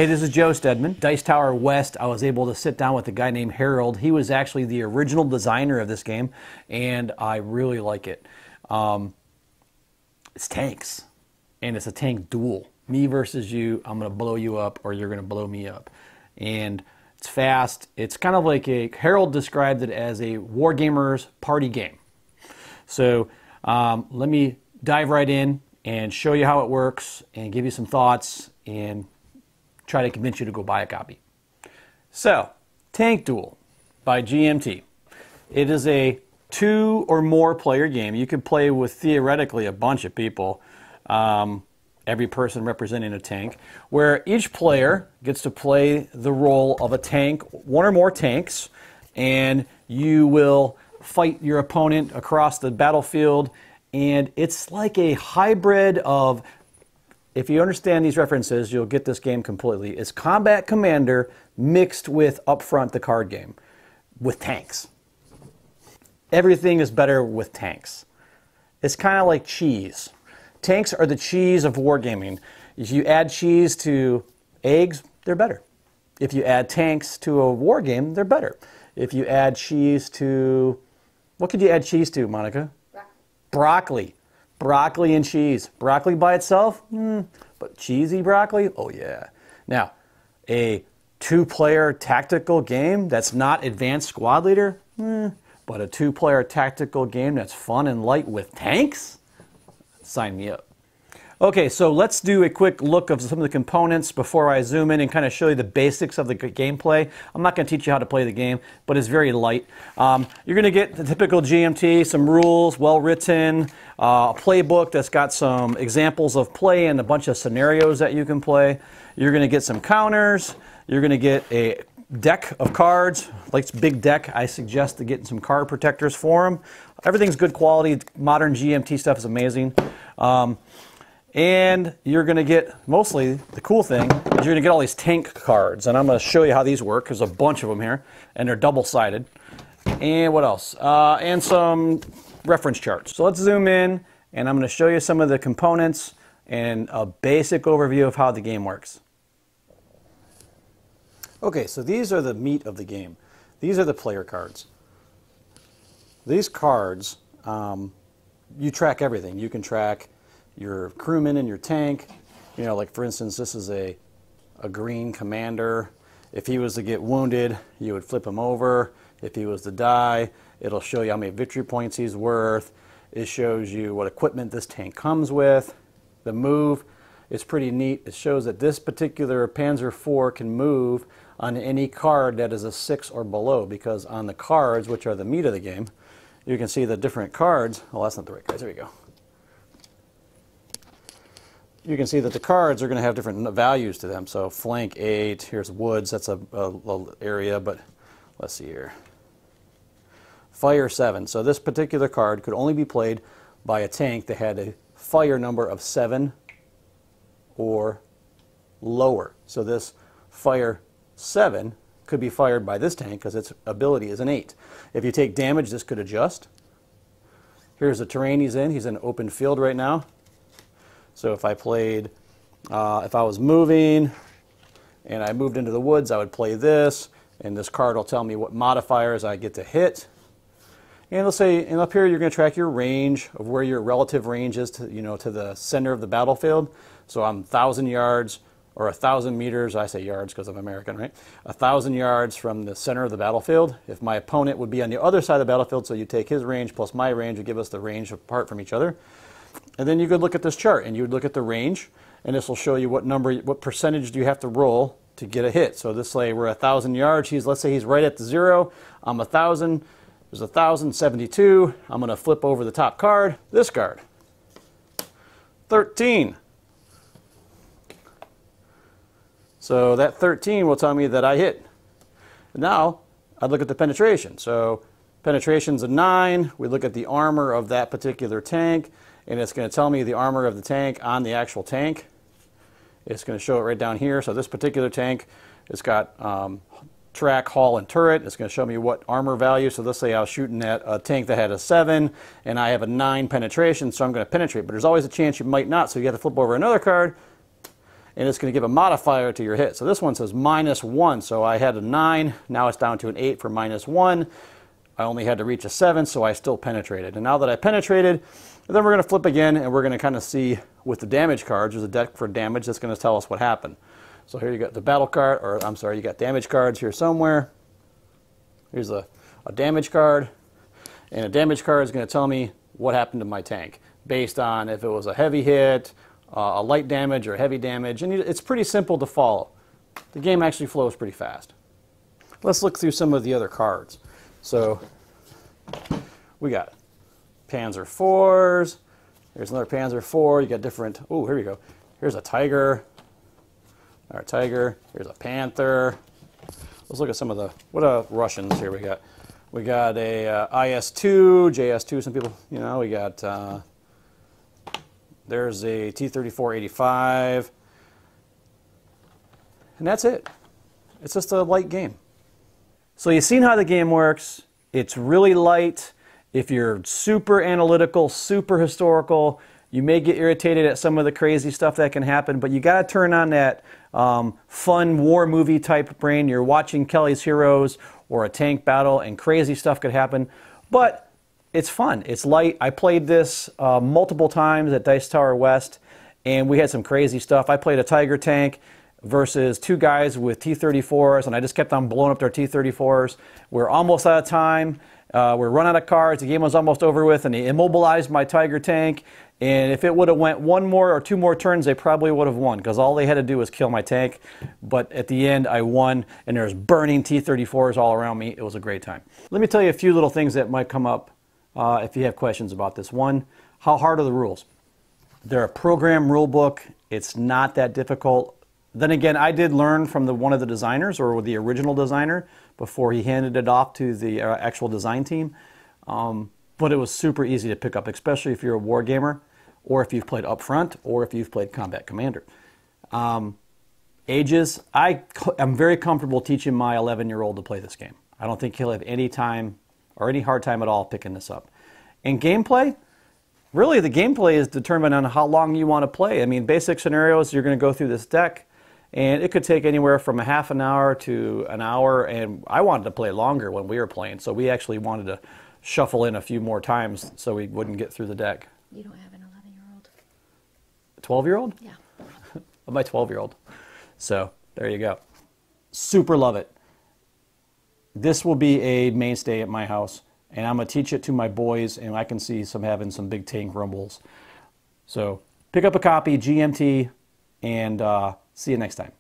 Hey, this is Joe Steadman. Dice Tower West, I was able to sit down with a guy named Harold. He was actually the original designer of this game, and I really like it. It's tanks, and it's a tank duel. Me versus you, I'm going to blow you up, or you're going to blow me up. And it's fast. It's kind of like Harold described it as a wargamer's party game. So let me dive right in and show you how it works and give you some thoughts and try to convince you to go buy a copy. So, Tank Duel by GMT. It is a 2 or more player game. You could play with theoretically a bunch of people, every person representing a tank, where each player gets to play the role of a tank, one or more tanks, and you will fight your opponent across the battlefield. And it's like a hybrid of, if you understand these references, you'll get this game completely. It's Combat Commander mixed with Upfront, the card game, with tanks. Everything is better with tanks. It's kind of like cheese. Tanks are the cheese of wargaming. If you add cheese to eggs, they're better. If you add tanks to a war game, they're better. If you add cheese to, what could you add cheese to, Monica? Broccoli. Broccoli and cheese. Broccoli by itself? But cheesy broccoli? Oh yeah. Now, a 2-player tactical game that's not Advanced Squad Leader? But a 2-player tactical game that's fun and light with tanks? Sign me up. Okay, so let's do a quick look of some of the components before I zoom in and kind of show you the basics of the gameplay. I'm not going to teach you how to play the game, but it's very light. You're going to get the typical GMT, some rules, well written, a playbook that's got some examples of play and a bunch of scenarios that you can play. You're going to get some counters. You're going to get a deck of cards. Like this big deck, I suggest to getting some card protectors for them. Everything's good quality. Modern GMT stuff is amazing. And you're going to get, mostly, the cool thing, is you're going to get all these tank cards. And I'm going to show you how these work. There's a bunch of them here, and they're double-sided. And what else? And some reference charts. So let's zoom in, and I'm going to show you some of the components and a basic overview of how the game works. Okay, so these are the meat of the game. These are the player cards. These cards, you track everything. You can track your crewman and your tank. You know, like for instance, this is a green commander. If he was to get wounded, you would flip him over. If he was to die, it'll show you how many victory points he's worth. It shows you what equipment this tank comes with. The move is pretty neat. It shows that this particular Panzer IV can move on any card that is a 6 or below, because on the cards, which are the meat of the game, you can see the different cards. Oh, that's not the right cards. There we go. You can see that the cards are going to have different values to them. So flank 8, here's woods, that's a little area, but let's see here. Fire 7. So this particular card could only be played by a tank that had a fire number of 7 or lower. So this fire 7 could be fired by this tank because its ability is an 8. If you take damage, this could adjust. Here's the terrain he's in. He's in an open field right now. So if I played, if I was moving and I moved into the woods, I would play this, and this card will tell me what modifiers I get to hit. And let's say, and up here you're going to track your range of where your relative range is to, you know, to the center of the battlefield. So I'm 1,000 yards or 1,000 meters. I say yards because I'm American, right? 1,000 yards from the center of the battlefield. If my opponent would be on the other side of the battlefield, so you take his range plus my range would give us the range apart from each other. And then you could look at this chart, and you would look at the range, and this will show you what number, what percentage do you have to roll to get a hit. So this say we're 1,000 yards. Let's say he's right at the 0. I'm 1,000. There's 1,072. I'm going to flip over the top card. This card, 13. So that 13 will tell me that I hit. Now I'd look at the penetration. So penetration's a 9. We look at the armor of that particular tank, and it's going to tell me the armor of the tank on the actual tank. It's going to show it right down here. So this particular tank, it's got track, hull, and turret. It's going to show me what armor value. So let's say I was shooting at a tank that had a 7, and I have a 9 penetration, so I'm going to penetrate. But there's always a chance you might not, so you have to flip over another card, and it's going to give a modifier to your hit. So this one says -1, so I had a 9, now it's down to an 8 for -1. I only had to reach a 7, so I still penetrated. And now that I penetrated, then we're going to flip again, and we're going to kind of see with the damage cards, there's a deck for damage that's going to tell us what happened. So here you got the battle card, or I'm sorry, you got damage cards here somewhere. Here's a damage card, and a damage card is going to tell me what happened to my tank, based on if it was a heavy hit, a light damage, or heavy damage, and it's pretty simple to follow. The game actually flows pretty fast. Let's look through some of the other cards. So we got Panzer IVs. Here's another Panzer IV. You got different. Oh, here we go. Here's a Tiger. Our Tiger. Here's a Panther. Let's look at some of the Russians here we got. We got a IS-2, JS-2. Some people, you know, we got. There's a T-34-85, and that's it. It's just a light game. So you've seen how the game works. It's really light. If you're super analytical, super historical, you may get irritated at some of the crazy stuff that can happen, but you got to turn on that fun war movie type brain. You're watching Kelly's Heroes or a tank battle, and crazy stuff could happen, but it's fun. It's light. I played this multiple times at Dice Tower West, and we had some crazy stuff. I played a Tiger tank versus 2 guys with T-34s, and I just kept on blowing up their T-34s. We're almost out of time. We're running out of cards. The game was almost over with, and they immobilized my Tiger tank. And if it would have went 1 more or 2 more turns, they probably would have won, because all they had to do was kill my tank. But at the end, I won, and there's burning T-34s all around me. It was a great time. Let me tell you a few little things that might come up if you have questions about this. One, how hard are the rules? They're a program rule book. It's not that difficult. Then again, I did learn from one of the designers, or the original designer, before he handed it off to the actual design team. But it was super easy to pick up, especially if you're a war gamer, or if you've played Upfront, or if you've played Combat Commander. Ages, I'm very comfortable teaching my 11-year-old to play this game. I don't think he'll have any time or any hard time at all picking this up. And gameplay, really the gameplay is determined on how long you want to play. I mean, basic scenarios, you're going to go through this deck, and it could take anywhere from a half an hour to an hour, and I wanted to play longer when we were playing, so we actually wanted to shuffle in a few more times so we wouldn't get through the deck. You don't have an 11-year-old. A 12-year-old? Yeah. My 12-year-old. So, there you go. Super love it. This will be a mainstay at my house, and I'm going to teach it to my boys, and I can see having some big tank rumbles. So, pick up a copy, GMT, and see you next time.